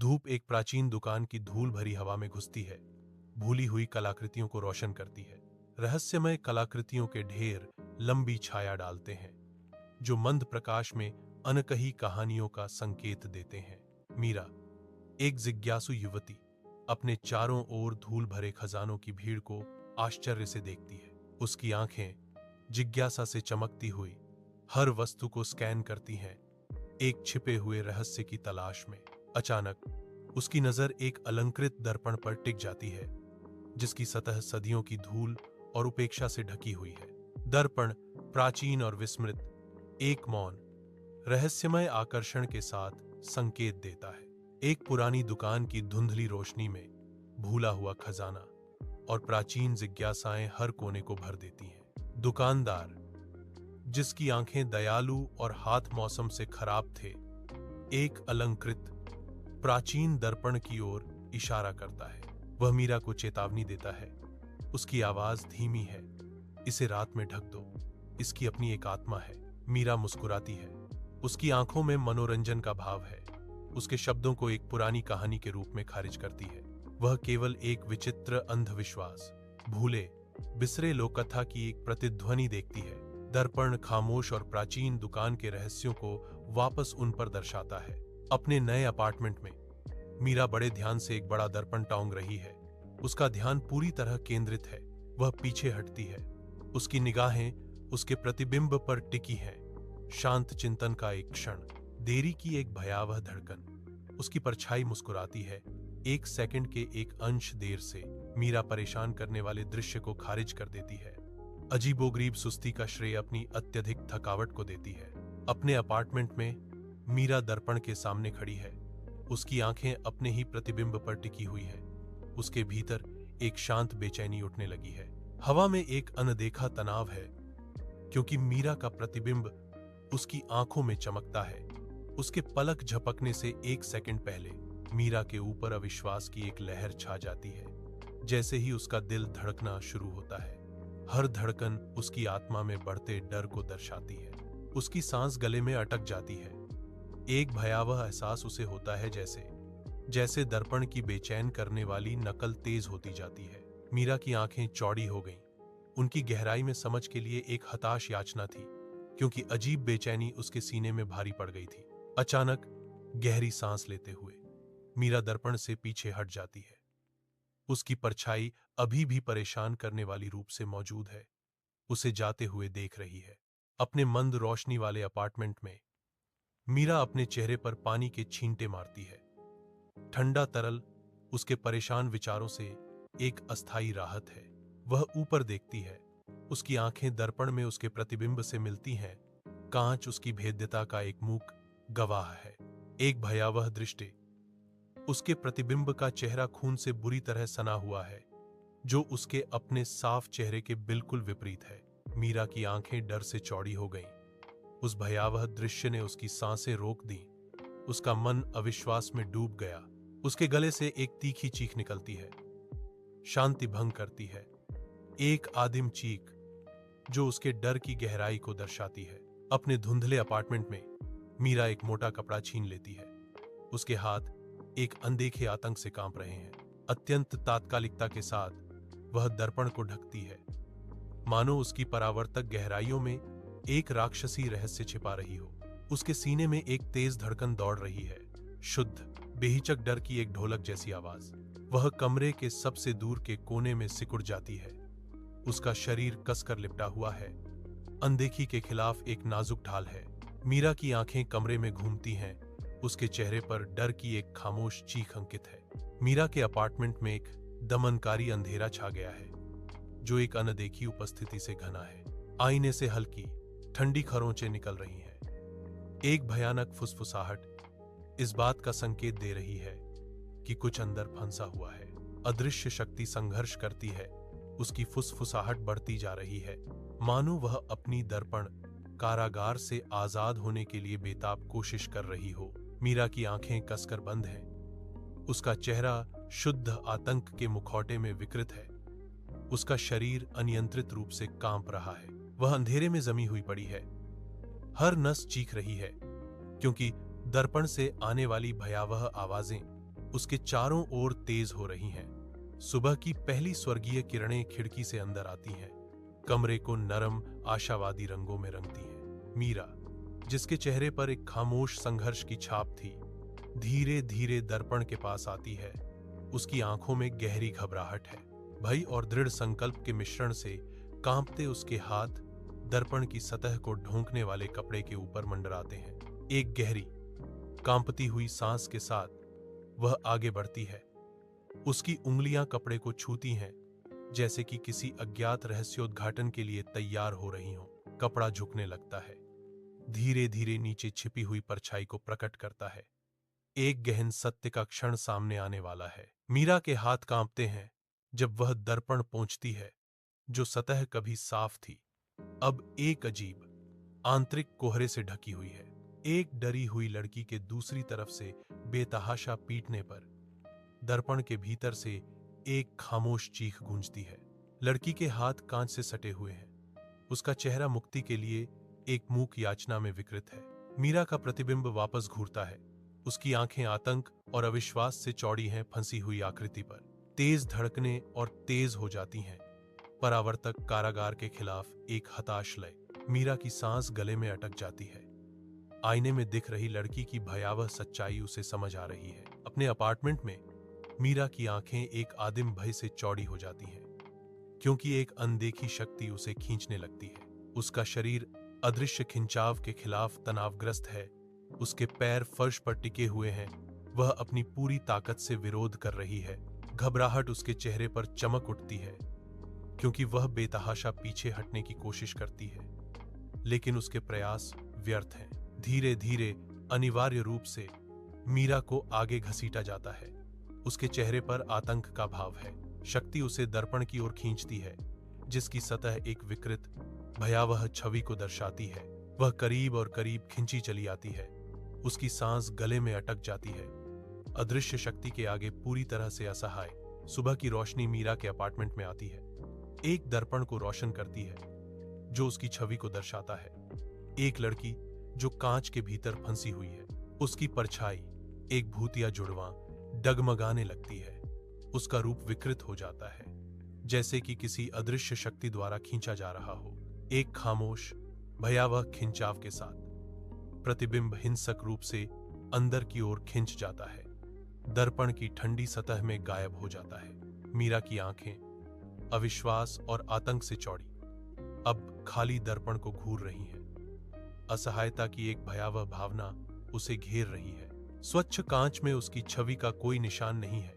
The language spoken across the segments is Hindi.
धूप एक प्राचीन दुकान की धूल भरी हवा में घुसती है, भूली हुई कलाकृतियों को रोशन करती है। रहस्यमय कलाकृतियों के ढेर लंबी छाया डालते हैं, जो मंद प्रकाश में अनकही कहानियों का संकेत देते हैं। मीरा, एक जिज्ञासु युवती, अपने चारों ओर धूल भरे खजानों की भीड़ को आश्चर्य से देखती है। उसकी आंखें जिज्ञासा से चमकती हुई हर वस्तु को स्कैन करती हैं, एक छिपे हुए रहस्य की तलाश में। अचानक उसकी नजर एक अलंकृत दर्पण पर टिक जाती है, जिसकी सतह सदियों की धूल और उपेक्षा से ढकी हुई है। दर्पण प्राचीन और विस्मृत, एक मौन रहस्यमय आकर्षण के साथ संकेत देता है। एक पुरानी दुकान की धुंधली रोशनी में भूला हुआ खजाना और प्राचीन जिज्ञासाएं हर कोने को भर देती हैं। दुकानदार, जिसकी आंखें दयालु और हाथ मौसम से खराब थे, एक अलंकृत प्राचीन दर्पण की ओर इशारा करता है। वह मीरा को चेतावनी देता है। उसकी आवाज धीमी है, इसे रात में ढक दो, इसकी अपनी एक आत्मा है। मीरा मुस्कुराती है। उसकी आंखों में मनोरंजन का भाव है। उसके शब्दों को एक पुरानी कहानी के रूप में खारिज करती है। वह केवल एक विचित्र अंधविश्वास, भूले बिसरे लोककथा की एक प्रतिध्वनि देखती है। दर्पण खामोश और प्राचीन दुकान के रहस्यों को वापस उन पर दर्शाता है। अपने नए अपार्टमेंट में मीरा बड़े ध्यान से एक बड़ा दर्पण टांग रही है। उसका ध्यान पूरी तरह केंद्रित है। वह पीछे हटती है। उसकी निगाहें उसके प्रतिबिंब पर टिकी हैं। शांत चिंतन का एक क्षण, देरी की एक भयावह धड़कन। उसकी परछाई मुस्कुराती है। एक सेकंड के एक अंश देर से मीरा परेशान करने वाले दृश्य को खारिज कर देती है। अजीबोगरीब सुस्ती का श्रेय अपनी अत्यधिक थकावट को देती है। अपने अपार्टमेंट में मीरा दर्पण के सामने खड़ी है। उसकी आंखें अपने ही प्रतिबिंब पर टिकी हुई है। उसके भीतर एक शांत बेचैनी उठने लगी है। हवा में एक अनदेखा तनाव है, क्योंकि मीरा का प्रतिबिंब उसकी आंखों में चमकता है। उसके पलक झपकने से एक सेकंड पहले मीरा के ऊपर अविश्वास की एक लहर छा जाती है। जैसे ही उसका दिल धड़कना शुरू होता है, हर धड़कन उसकी आत्मा में बढ़ते डर को दर्शाती है। उसकी सांस गले में अटक जाती है। एक भयावह एहसास उसे होता है, जैसे दर्पण की बेचैन करने वाली नकल तेज होती जाती है। मीरा की आंखें चौड़ी हो गईं। उनकी गहराई में समझ के लिए एक हताश याचना थी, क्योंकि अजीब बेचैनी उसके सीने में भारी पड़ गई थी। अचानक गहरी सांस लेते हुए मीरा दर्पण से पीछे हट जाती है। उसकी परछाई अभी भी परेशान करने वाली रूप से मौजूद है, उसे जाते हुए देख रही है। अपने मंद रोशनी वाले अपार्टमेंट में मीरा अपने चेहरे पर पानी के छींटे मारती है। ठंडा तरल उसके परेशान विचारों से एक अस्थायी राहत है। वह ऊपर देखती है। उसकी आंखें दर्पण में उसके प्रतिबिंब से मिलती हैं। कांच उसकी भेद्यता का एक मूक गवाह है। एक भयावह दृष्टि, उसके प्रतिबिंब का चेहरा खून से बुरी तरह सना हुआ है, जो उसके अपने साफ चेहरे के बिल्कुल विपरीत है। मीरा की आंखें डर से चौड़ी हो गईं। उस भयावह दृश्य ने उसकी सांसें रोक दी। उसका मन अविश्वास में डूब गया। उसके गले से एक तीखी चीख निकलती है, शांति भंग करती है। एक आदिम चीख जो उसके डर की गहराई को दर्शाती है। अपने धुंधले अपार्टमेंट में मीरा एक मोटा कपड़ा छीन लेती है। उसके हाथ एक अनदेखे आतंक से कांप रहे हैं। अत्यंत तात्कालिकता के साथ वह दर्पण को ढकती है, मानो उसकी परावर्तक गहराइयों में एक राक्षसी रहस्य छिपा रही हो। उसके सीने में एक तेज धड़कन दौड़ रही है, शुद्ध बेहिचक डर की एक ढोलक जैसी आवाज। वह कमरे के सबसे दूर के कोने में सिकुड़ जाती है। उसका शरीर कसकर लिपटा हुआ है। अनदेखी के खिलाफ एक नाजुक ढाल है। मीरा की आंखें कमरे में घूमती हैं। उसके चेहरे पर डर की एक खामोश चीख अंकित है। मीरा के अपार्टमेंट में एक दमनकारी अंधेरा छा गया है, जो एक अनदेखी उपस्थिति से घना है। आईने से हल्की ठंडी खरोंचें निकल रही हैं। एक भयानक फुसफुसाहट इस बात का संकेत दे रही है कि कुछ अंदर फंसा हुआ है। अदृश्य शक्ति संघर्ष करती है। उसकी फुसफुसाहट बढ़ती जा रही है, मानो वह अपनी दर्पण कारागार से आजाद होने के लिए बेताब कोशिश कर रही हो। मीरा की आंखें कसकर बंद हैं। उसका चेहरा शुद्ध आतंक के मुखौटे में विकृत है। उसका शरीर अनियंत्रित रूप से कांप रहा है। वह अंधेरे में जमी हुई पड़ी है। हर नस चीख रही है, क्योंकि दर्पण से आने वाली भयावह आवाजें उसके चारों ओर तेज हो रही हैं। सुबह की पहली स्वर्गीय किरणें खिड़की से अंदर आती हैं, कमरे को नरम आशावादी रंगों में रंगती हैं। मीरा, जिसके चेहरे पर एक खामोश संघर्ष की छाप थी, धीरे धीरे दर्पण के पास आती है। उसकी आंखों में गहरी घबराहट है। भय और दृढ़ संकल्प के मिश्रण से कांपते उसके हाथ दर्पण की सतह को ढोंकने वाले कपड़े के ऊपर मंडराते हैं। एक गहरी कांपती हुई सांस के साथ वह आगे बढ़ती है। उसकी उंगलियां कपड़े को छूती हैं, जैसे कि किसी अज्ञात रहस्योद्घाटन के लिए तैयार हो रही हों। कपड़ा झुकने लगता है, धीरे धीरे नीचे छिपी हुई परछाई को प्रकट करता है। एक गहन सत्य का क्षण सामने आने वाला है। मीरा के हाथ कांपते हैं जब वह दर्पण पहुंचती है, जो सतह कभी साफ थी, अब एक अजीब आंतरिक कोहरे से ढकी हुई है। एक डरी हुई लड़की के दूसरी तरफ से बेतहाशा पीटने पर दर्पण के भीतर से एक खामोश चीख गूंजती है। लड़की के हाथ कांच से सटे हुए हैं, उसका चेहरा मुक्ति के लिए एक मूक याचना में विकृत है। मीरा का प्रतिबिंब वापस घूरता है। उसकी आंखें आतंक और अविश्वास से चौड़ी हैं, फंसी हुई आकृति पर तेज धड़कने और तेज हो जाती हैं। परावर्तक कारागार के खिलाफ एक हताश लय। मीरा की सांस गले में अटक जाती है। आईने में दिख रही लड़की की भयावह सच्चाई उसे समझ आ रही है। अपने अपार्टमेंट में मीरा की आंखें एक आदिम भय से चौड़ी हो जाती हैं, क्योंकि एक अनदेखी शक्ति उसे खींचने लगती है। उसका शरीर अदृश्य खिंचाव के खिलाफ तनावग्रस्त है। उसके पैर फर्श पर टिके हुए हैं। वह अपनी पूरी ताकत से विरोध कर रही है। घबराहट उसके चेहरे पर चमक उठती है, क्योंकि वह बेतहाशा पीछे हटने की कोशिश करती है, लेकिन उसके प्रयास व्यर्थ हैं। धीरे धीरे अनिवार्य रूप से मीरा को आगे घसीटा जाता है। उसके चेहरे पर आतंक का भाव है। शक्ति उसे दर्पण की ओर खींचती है, जिसकी सतह एक विकृत भयावह छवि को दर्शाती है। वह करीब और करीब खिंची चली आती है। उसकी सांस गले में अटक जाती है। अदृश्य शक्ति के आगे पूरी तरह से असहाय। सुबह की रोशनी मीरा के अपार्टमेंट में आती है, एक दर्पण को रोशन करती है जो उसकी छवि को दर्शाता है। एक लड़की जो कांच के भीतर फंसी हुई है, उसकी परछाई एक भूतिया जुड़वां डगमगाने लगती है। उसका रूप विकृत हो जाता है, जैसे कि किसी अदृश्य शक्ति द्वारा खींचा जा रहा हो। एक खामोश भयावह खिंचाव के साथ प्रतिबिंब हिंसक रूप से अंदर की ओर खिंच जाता है, दर्पण की ठंडी सतह में गायब हो जाता है। मीरा की आंखें अविश्वास और आतंक से चौड़ी अब खाली दर्पण को घूर रही हैं। असहायता की एक भयावह भावना उसे घेर रही है। स्वच्छ कांच में उसकी छवि का कोई निशान नहीं है,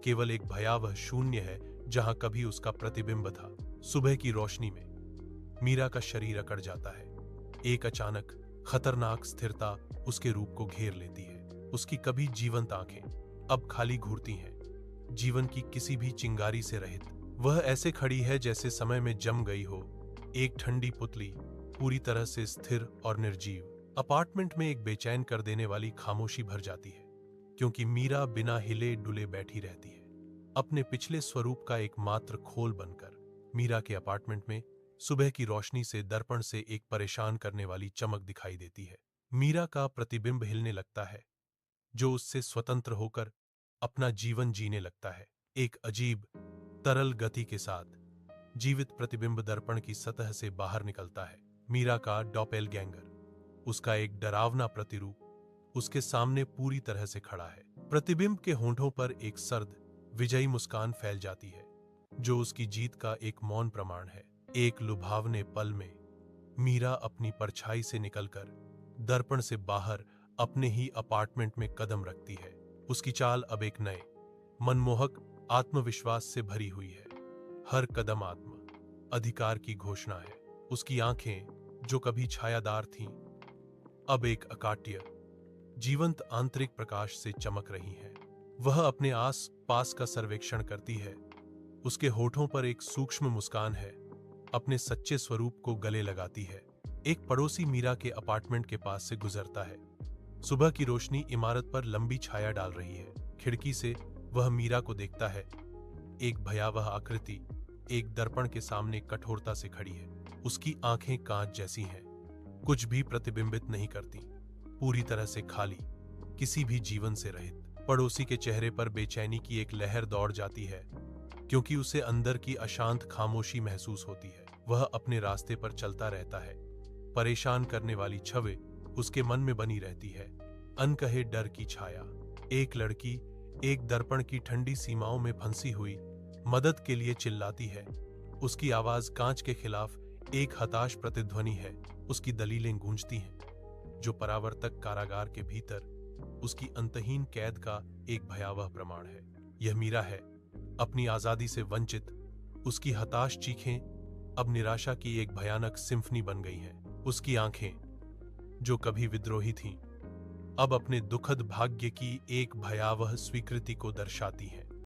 केवल एक भयावह शून्य है जहां कभी उसका प्रतिबिंब था। सुबह की रोशनी में मीरा का शरीर अकड़ जाता है। एक अचानक खतरनाक स्थिरता उसके रूप को घेर लेती है। उसकी कभी जीवंत आंखें अब खाली घूरती हैं, जीवन की किसी भी चिंगारी से रहित। वह ऐसे खड़ी है जैसे समय में जम गई हो, एक ठंडी पुतली, पूरी तरह से स्थिर और निर्जीव। अपार्टमेंट में एक बेचैन कर देने वाली खामोशी भर जाती है, क्योंकि मीरा बिना हिले डुले बैठी रहती है, अपने पिछले स्वरूप का एकमात्र खोल बनकर। मीरा के अपार्टमेंट में सुबह की रोशनी से दर्पण से एक परेशान करने वाली चमक दिखाई देती है। मीरा का प्रतिबिंब हिलने लगता है, जो उससे स्वतंत्र होकर अपना जीवन जीने लगता है। एक अजीब तरल गति के साथ जीवित प्रतिबिंब दर्पण की सतह से बाहर निकलता है। मीरा का डॉपेलगैंगर, उसका एक डरावना प्रतिरूप उसके सामने पूरी तरह से खड़ा है। प्रतिबिंब के होंठों पर एक सर्द विजयी मुस्कान फैल जाती है, जो उसकी जीत का एक मौन प्रमाण है। एक लुभावने पल में मीरा अपनी परछाई से निकलकर दर्पण से बाहर अपने ही अपार्टमेंट में कदम रखती है। उसकी चाल अब एक नए मनमोहक आत्मविश्वास से भरी हुई है। हर कदम आत्म अधिकार की घोषणा है। उसकी आंखें, जो कभी छायादार थीं, अब एक अकाट्य जीवंत आंतरिक प्रकाश से चमक रही हैं। वह अपने आस पास का सर्वेक्षण करती है। उसके होठों पर एक सूक्ष्म मुस्कान है, अपने सच्चे स्वरूप को गले लगाती है। एक पड़ोसी मीरा के अपार्टमेंट के पास से गुजरता है। सुबह की रोशनी इमारत पर लंबी छाया डाल रही है। खिड़की से वह मीरा को देखता है। एक भयावह आकृति एक दर्पण के सामने कठोरता से खड़ी है। उसकी आंखें कांच जैसी हैं, कुछ भी प्रतिबिंबित नहीं करती, पूरी तरह से खाली, किसी भी जीवन से रहित। पड़ोसी के चेहरे पर बेचैनी की एक लहर दौड़ जाती है, क्योंकि उसे अंदर की अशांत खामोशी महसूस होती है। वह अपने रास्ते पर चलता रहता है। परेशान करने वाली छवि उसके मन में बनी रहती है। अनकहे डर की छाया। एक लड़की एक दर्पण की ठंडी सीमाओं में फंसी हुई मदद के लिए चिल्लाती है। उसकी आवाज कांच के खिलाफ एक हताश प्रतिध्वनि है। उसकी दलीलें गूंजती हैं, जो परावर्तक कारागार के भीतर उसकी अंतहीन कैद का एक भयावह प्रमाण है। यह मीरा है, अपनी आजादी से वंचित। उसकी हताश चीखें अब निराशा की एक भयानक सिम्फनी बन गई हैं। उसकी आंखें, जो कभी विद्रोही थीं, अब अपने दुखद भाग्य की एक भयावह स्वीकृति को दर्शाती हैं।